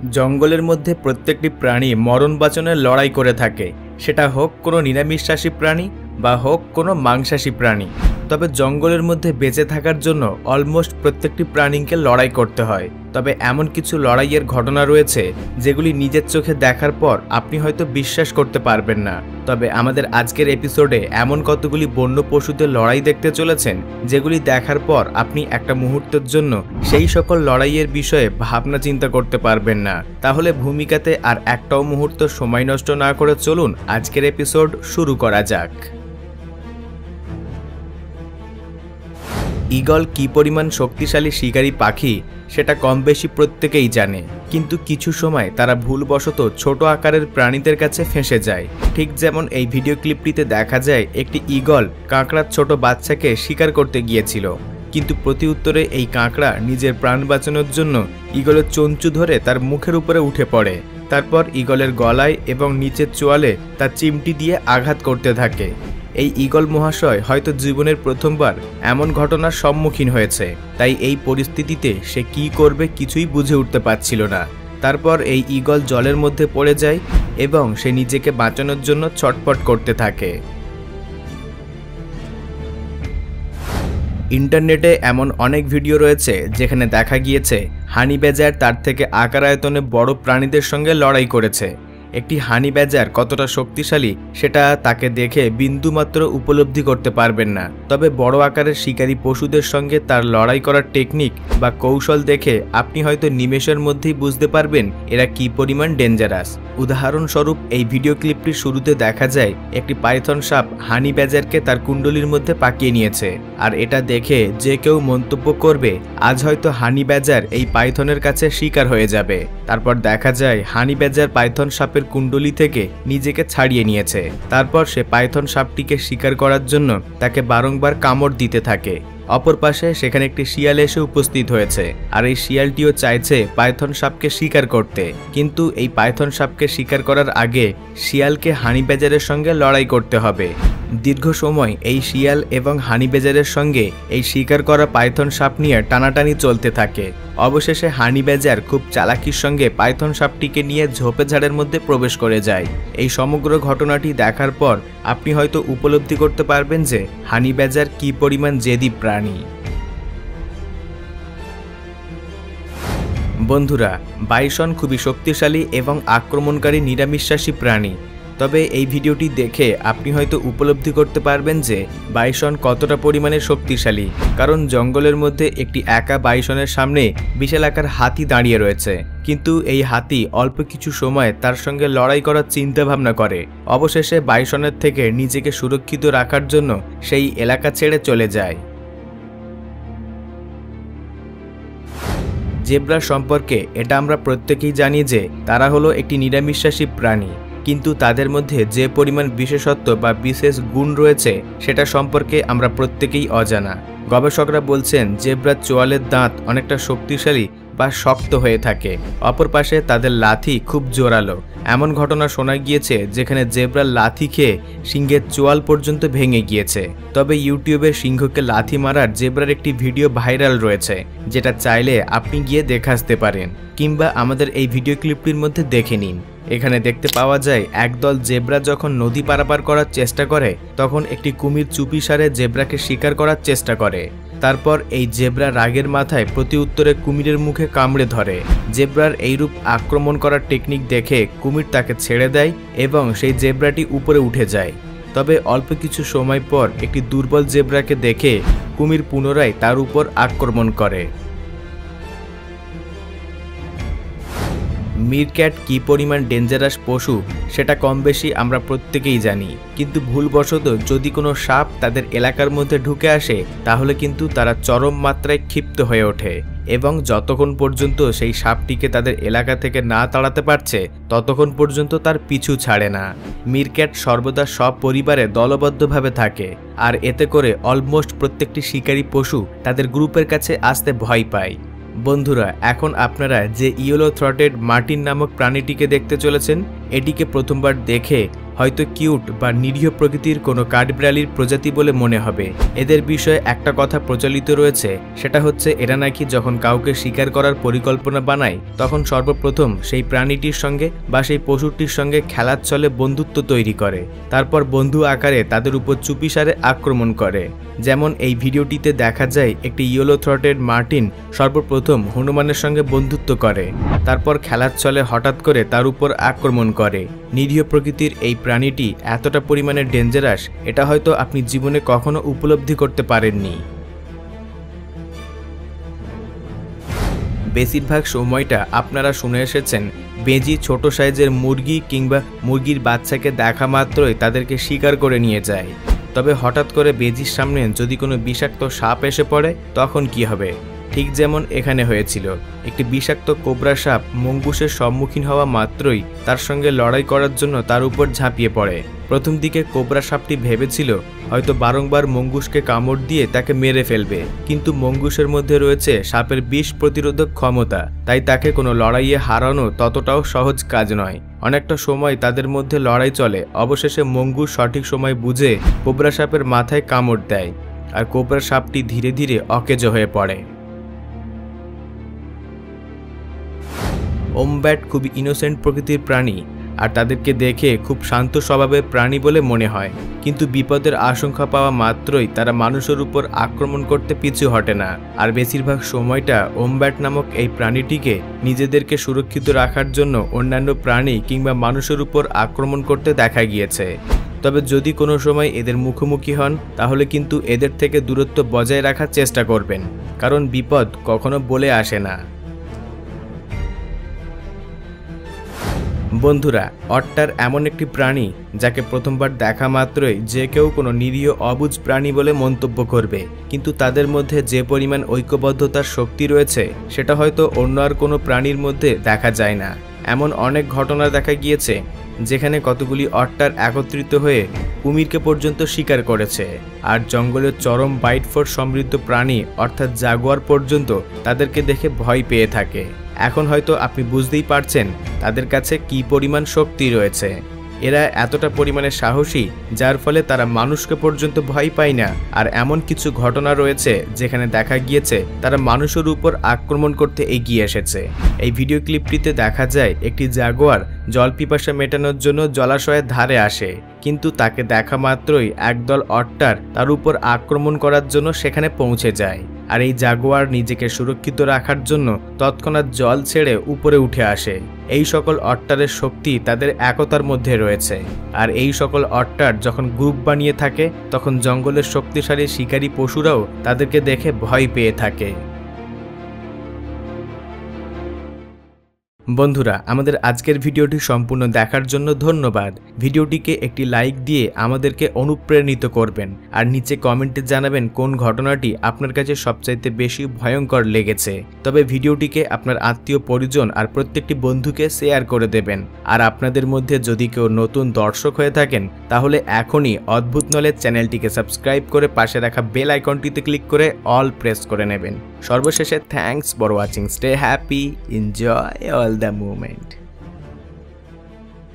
জঙ্গলের মধ্যে প্রত্যেকটি প্রাণী মরণ বাঁচনের লড়াই করে থাকে, সেটা হোক কোনো নিরামিষাশী প্রাণী বা হোক কোনো মাংসাশী প্রাণী। তবে জঙ্গলের মধ্যে বেঁচে থাকার জন্য অলমোস্ট প্রত্যেকটি প্রাণীকে লড়াই করতে হয়। তবে এমন কিছু লড়াইয়ের ঘটনা রয়েছে যেগুলি নিজের চোখে দেখার পর আপনি হয়তো বিশ্বাস করতে পারবেন না। তবে আমাদের আজকের এপিসোডে এমন কতগুলি বন্য পশুদের লড়াই দেখতে চলেছেন যেগুলি দেখার পর আপনি একটা মুহূর্তের জন্য সেই সকল লড়াইয়ের বিষয়ে ভাবনা চিন্তা করতে পারবেন না। তাহলে ভূমিকাতে আর একটাও মুহূর্ত সময় নষ্ট না করে চলুন আজকের এপিসোড শুরু করা যাক। ঈগল কি পরিমাণ শক্তিশালী শিকারী পাখি সেটা কম বেশি প্রত্যেকেই জানে, কিন্তু কিছু সময় তারা ভুলবশত ছোট আকারের প্রাণীদের কাছে ফেঁসে যায়। ঠিক যেমন এই ভিডিও ক্লিপটিতে দেখা যায় একটি ঈগল কাঁকড়ার ছোট বাচ্চাকে শিকার করতে গিয়েছিল, কিন্তু প্রতি উত্তরে এই কাঁকড়া নিজের প্রাণ বাঁচানোর জন্য ঈগলের চঞ্চু ধরে তার মুখের উপরে উঠে পড়ে। তারপর ঈগলের গলায় এবং নিচের চোয়ালে তার চিমটি দিয়ে আঘাত করতে থাকে। এই ঈগল মহাশয় হয়তো জীবনের প্রথমবার এমন ঘটনার সম্মুখীন হয়েছে, তাই এই পরিস্থিতিতে সে কি করবে কিছুই বুঝে উঠতে পারছিল না। তারপর এই ঈগল জলের মধ্যে পড়ে যায় এবং সে নিজেকে বাঁচানোর জন্য ছটফট করতে থাকে। ইন্টারনেটে এমন অনেক ভিডিও রয়েছে যেখানে দেখা গিয়েছে হানি ব্যাজার তার থেকে আকার আয়তনে বড় প্রাণীদের সঙ্গে লড়াই করেছে। একটি হানি ব্যাজার কতটা শক্তিশালী সেটা তাকে দেখে বিন্দুমাত্র উপলব্ধি করতে পারবেন না, তবে বড় আকারের শিকারী পশুদের সঙ্গে তার লড়াই করার টেকনিক বা কৌশল দেখে আপনি হয়তো নিমেষের মধ্যেই বুঝতে পারবেন এরা কি পরিমাণ ডেঞ্জারাস। উদাহরণস্বরূপ এই ভিডিও ক্লিপটির শুরুতে দেখা যায় একটি পাইথন সাপ হানি ব্যাজারকে তার কুণ্ডলির মধ্যে পাকিয়ে নিয়েছে, আর এটা দেখে যে কেউ মন্তব্য করবে আজ হয়তো হানি ব্যাজার এই পাইথনের কাছে শিকার হয়ে যাবে। তারপর দেখা যায় হানি ব্যাজার পাইথন সাপের কুণ্ডলি থেকে নিজেকে ছাড়িয়ে নিয়েছে। তারপর সে পাইথন সাপটিকে শিকার করার জন্য তাকে বারংবার কামড় দিতে থাকে। অপর পাশে সেখানে একটি শিয়াল এসে উপস্থিত হয়েছে, আর এই শিয়ালটিও চাইছে পাইথন সাপকে শিকার করতে, কিন্তু এই পাইথন সাপকে শিকার করার আগে শিয়ালকে হানি ব্যাজারের সঙ্গে লড়াই করতে হবে। দীর্ঘ সময় এই শিয়াল এবং হানি ব্যাজারের সঙ্গে এই শিকার করা পাইথন সাপ নিয়ে টানাটানি চলতে থাকে। অবশেষে হানি ব্যাজার খুব চালাকির সঙ্গে পাইথন সাপটিকে নিয়ে ঝোপেঝাড়ের মধ্যে প্রবেশ করে যায়। এই সমগ্র ঘটনাটি দেখার পর আপনি হয়তো উপলব্ধি করতে পারবেন যে হানি ব্যাজার কি পরিমাণ জেদি প্রাণী। বন্ধুরা, বাইসন খুবই শক্তিশালী এবং আক্রমণকারী নিরামিষাশী প্রাণী। তবে এই ভিডিওটি দেখে আপনি হয়তো উপলব্ধি করতে পারবেন যে বাইসন কতটা পরিমাণে শক্তিশালী, কারণ জঙ্গলের মধ্যে একটি একা বাইসনের সামনে বিশাল আকার হাতি দাঁড়িয়ে রয়েছে, কিন্তু এই হাতি অল্প কিছু সময় তার সঙ্গে লড়াই করার চিন্তা ভাবনা করে। অবশেষে বাইসনের থেকে নিজেকে সুরক্ষিত রাখার জন্য সেই এলাকা ছেড়ে চলে যায়। জেব্রা সম্পর্কে এটা আমরা প্রত্যেকেই জানি যে তারা হলো একটি নিরামিষাশী প্রাণী, কিন্তু তাদের মধ্যে যে পরিমাণ বিশেষত্ব বা বিশেষ গুণ রয়েছে সেটা সম্পর্কে আমরা প্রত্যেকেই অজানা। গবেষকরা বলছেন জেব্রার চোয়ালের দাঁত অনেকটা শক্তিশালী বা শক্ত হয়ে থাকে, অপর পাশে তাদের লাথি খুব জোরালো। এমন ঘটনা শোনা গিয়েছে যেখানে জেব্রার লাথি খেয়ে সিংহের চোয়াল পর্যন্ত ভেঙে গিয়েছে। তবে ইউটিউবে সিংহকে লাথি মারার জেব্রার একটি ভিডিও ভাইরাল রয়েছে, যেটা চাইলে আপনি গিয়ে দেখে আসতে পারেন, কিংবা আমাদের এই ভিডিও ক্লিপটির মধ্যে দেখে নিন। এখানে দেখতে পাওয়া যায় একদল জেব্রা যখন নদী পারাপার করার চেষ্টা করে তখন একটি কুমির চুপি সারে জেব্রাকে শিকার করার চেষ্টা করে। তারপর এই জেব্রা রাগের মাথায় প্রতি উত্তরে কুমিরের মুখে কামড়ে ধরে। জেব্রার এইরূপ আক্রমণ করার টেকনিক দেখে কুমির তাকে ছেড়ে দেয় এবং সেই জেব্রাটি উপরে উঠে যায়। তবে অল্প কিছু সময় পর একটি দুর্বল জেব্রাকে দেখে কুমির পুনরায় তার উপর আক্রমণ করে। মিরক্যাট কি পরিমাণ ডেঞ্জারাস পশু সেটা কম বেশি আমরা প্রত্যেকেই জানি, কিন্তু ভুলবশত যদি কোনো সাপ তাদের এলাকার মধ্যে ঢুকে আসে তাহলে কিন্তু তারা চরম মাত্রায় ক্ষিপ্ত হয়ে ওঠে এবং যতক্ষণ পর্যন্ত সেই সাপটিকে তাদের এলাকা থেকে না তাড়াতে পারছে ততক্ষণ পর্যন্ত তার পিছু ছাড়ে না। মিরক্যাট সর্বদা সব পরিবারে দলবদ্ধভাবে থাকে, আর এতে করে অলমোস্ট প্রত্যেকটি শিকারী পশু তাদের গ্রুপের কাছে আসতে ভয় পায়। বন্ধুরা, এখন আপনারা যে ইয়েলো থ্রটেড মার্টিন নামক প্রাণীটিকে দেখতে চলেছেন, এটিকে প্রথমবার দেখে হয়তো কিউট বা নিরীহ প্রকৃতির কোনো কাঠবিড়ালির প্রজাতি বলে মনে হবে। এদের বিষয়ে একটা কথা প্রচলিত রয়েছে, সেটা হচ্ছে এরা নাকি যখন কাউকে শিকার করার পরিকল্পনা বানায় তখন সর্বপ্রথম সেই প্রাণীটির সঙ্গে বা সেই পশুটির সঙ্গে খেলার ছলে বন্ধুত্ব তৈরি করে, তারপর বন্ধু আকারে তাদের উপর চুপিসারে আক্রমণ করে। যেমন এই ভিডিওটিতে দেখা যায় একটি ইয়েলো থ্রটেড মার্টিন সর্বপ্রথম হনুমানের সঙ্গে বন্ধুত্ব করে, তারপর খেলার ছলে হঠাৎ করে তার উপর আক্রমণ করে। নিরীহ প্রকৃতির এই প্রাণীটি এতটা পরিমাণে ডেঞ্জারাস, এটা হয়তো আপনি জীবনে কখনো উপলব্ধি করতে পারেননি। বেশিরভাগ সময়টা আপনারা শুনে এসেছেন বেজি ছোট সাইজের মুরগি কিংবা মুরগির বাচ্চাকে দেখা মাত্রই তাদেরকে শিকার করে নিয়ে যায়। তবে হঠাৎ করে বেজির সামনে যদি কোনো বিষাক্ত সাপ এসে পড়ে তখন কি হবে? ঠিক যেমন এখানে হয়েছিল, একটি বিষাক্ত কোবরা সাপ মঙ্গুসের সম্মুখীন হওয়া মাত্রই তার সঙ্গে লড়াই করার জন্য তার উপর ঝাঁপিয়ে পড়ে। প্রথম দিকে কোবরা সাপটি ভেবেছিল হয়তো বারংবার মঙ্গুসকে কামড় দিয়ে তাকে মেরে ফেলবে, কিন্তু মঙ্গুসের মধ্যে রয়েছে সাপের বিষ প্রতিরোধক ক্ষমতা, তাই তাকে কোনো লড়াইয়ে হারানো ততটাও সহজ কাজ নয়। অনেকটা সময় তাদের মধ্যে লড়াই চলে, অবশেষে মঙ্গুস সঠিক সময় বুঝে কোবরা সাপের মাথায় কামড় দেয় আর কোবরা সাপটি ধীরে ধীরে অকেজো হয়ে পড়ে। ওমব্যাট খুবই ইনোসেন্ট প্রকৃতির প্রাণী আর তাদেরকে দেখে খুব শান্ত স্বভাবের প্রাণী বলে মনে হয়, কিন্তু বিপদের আশঙ্কা পাওয়া মাত্রই তারা মানুষের উপর আক্রমণ করতে পিছু হটে না। আর বেশিরভাগ সময়টা ওমব্যাট নামক এই প্রাণীটিকে নিজেদেরকে সুরক্ষিত রাখার জন্য অন্যান্য প্রাণী কিংবা মানুষের উপর আক্রমণ করতে দেখা গিয়েছে। তবে যদি কোনো সময় এদের মুখোমুখি হন তাহলে কিন্তু এদের থেকে দূরত্ব বজায় রাখার চেষ্টা করবেন, কারণ বিপদ কখনো বলে আসে না। বন্ধুরা, অট্টার এমন একটি প্রাণী যাকে প্রথমবার দেখা মাত্রই যে কেউ কোনো নিরীহ অবুঝ প্রাণী বলে মন্তব্য করবে, কিন্তু তাদের মধ্যে যে পরিমাণ ঐক্যবদ্ধতার শক্তি রয়েছে সেটা হয়তো অন্য আর কোনো প্রাণীর মধ্যে দেখা যায় না। এমন অনেক ঘটনা দেখা গিয়েছে যেখানে কতগুলি অট্টার একত্রিত হয়ে কুমিরকে পর্যন্ত শিকার করেছে, আর জঙ্গলের চরম বাইট ফোর্স সমৃদ্ধ প্রাণী অর্থাৎ জাগুয়ার পর্যন্ত তাদেরকে দেখে ভয় পেয়ে থাকে। এখন হয়তো আপনি বুঝতেই পারছেন তাদের কাছে কী পরিমাণ শক্তি রয়েছে। এরা এতটা পরিমাণে সাহসী যার ফলে তারা মানুষকে পর্যন্ত ভয় পায় না। আর এমন কিছু ঘটনা রয়েছে যেখানে দেখা গিয়েছে তারা মানুষের উপর আক্রমণ করতে এগিয়ে এসেছে। এই ভিডিও ক্লিপটিতে দেখা যায় একটি জাগুয়ার জল পিপাসা মেটানোর জন্য জলাশয়ের ধারে আসে, কিন্তু তাকে দেখা মাত্রই একদল অট্টার তার উপর আক্রমণ করার জন্য সেখানে পৌঁছে যায়। আর এই জাগুয়ার নিজেকে সুরক্ষিত রাখার জন্য তৎক্ষণাৎ জল ছেড়ে উপরে উঠে আসে। এই সকল অট্টারের শক্তি তাদের একতার মধ্যে রয়েছে, আর এই সকল অট্টার যখন গ্রুপ বানিয়ে থাকে তখন জঙ্গলের শক্তিশালী শিকারী পশুরাও তাদেরকে দেখে ভয় পেয়ে থাকে। বন্ধুরা, আমাদের আজকের ভিডিওটি সম্পূর্ণ দেখার জন্য ধন্যবাদ। ভিডিওটিকে একটি লাইক দিয়ে আমাদেরকে অনুপ্রাণিত করবেন, আর নিচে কমেন্টে জানাবেন কোন ঘটনাটি আপনার কাছে সবচাইতে বেশি ভয়ঙ্কর লেগেছে। তবে ভিডিওটিকে আপনার আত্মীয় পরিজন আর প্রত্যেকটি বন্ধুকে শেয়ার করে দেবেন। আর আপনাদের মধ্যে যদি কেউ নতুন দর্শক হয়ে থাকেন তাহলে এখনই অদ্ভুত নলেজ চ্যানেলটিকে সাবস্ক্রাইব করে পাশে রাখা বেল আইকনটিতে ক্লিক করে অল প্রেস করে নেবেন। সর্বশেষে thanks for watching, stay happy, enjoy all the moment.